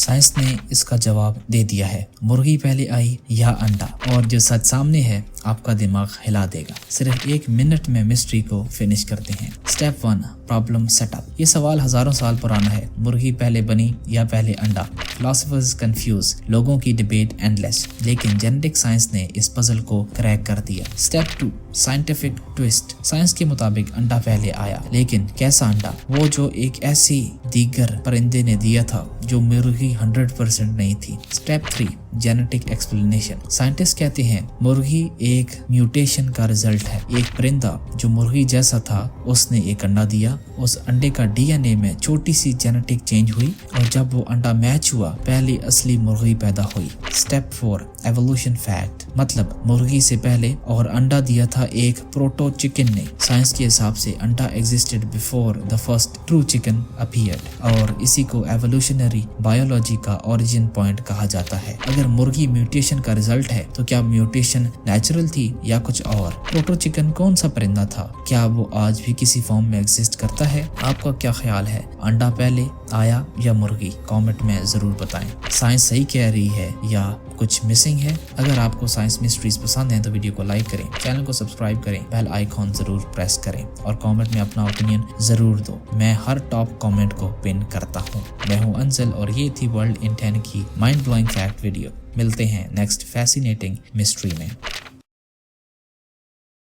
Science ने इसका जवाब दे दिया है, मुर्गी पहले आई या अंडा, और जो सच सामने है आपका दिमाग हिला देगा। सिर्फ 1 मिनट में मिस्ट्री को फिनिश करते हैं। Step 1, problem setup. ये सवाल हजारों साल पुराना है, मुर्गी पहले बनी या पहले अंडा। फिलोसोफर्स कंफ्यूज, लोगों की डिबेट एंडलेस, लेकिन जेनेटिक साइंस ने इस पजल को क्रैक कर दिया। Step 2, scientific twist. साइंस के मुताबिक अंडा पहले आया, लेकिन कैसा अंडा? वो जो एक ऐसी दीगर परिंदे ने दिया था जो मुर्गी 100% नहीं थी। Step 3, genetic explanation. साइंटिस्ट कहते हैं मुर्गी एक म्यूटेशन का रिजल्ट है। एक परिंदा जो मुर्गी जैसा था उसने एक अंडा दिया, उस अंडे का डीएनए में छोटी सी जेनेटिक चेंज हुई और जब वो अंडा मैच हुआ पहली असली मुर्गी पैदा हुई। Step 4, evolution fact. मतलब मुर्गी से पहले और अंडा दिया था एक प्रोटो चिकन ने। साइंस के हिसाब से अंडा existed before the first true chicken appeared, और इसी को एवोल्यूशनरी बायोलॉजी का ओरिजिन पॉइंट कहा जाता है। अगर मुर्गी म्यूटेशन का रिजल्ट है तो क्या म्यूटेशन नेचुरल थी या कुछ और? प्रोटो चिकन कौन सा परिंदा था? क्या वो आज भी किसी फॉर्म में एग्जिस्ट करता है? आपका क्या ख्याल है, अंडा पहले आया या मुर्गी? कमेंट में जरूर बताएं। साइंस सही कह रही है या कुछ मिसिंग है? अगर आपको साइंस मिस्ट्रीज पसंद है तो वीडियो को लाइक करें, चैनल को सब्सक्राइब करें, बेल आइकॉन जरूर प्रेस करें और कमेंट में अपना ओपिनियन जरूर दो। मैं हर टॉप कमेंट को पिन करता हूँ। मैं हूँ अंजल और ये थी वर्ल्ड इन 10 की माइंड ब्लोइंग फैक्ट वीडियो। मिलते हैं नेक्स्ट फैसिनेटिंग मिस्ट्री में।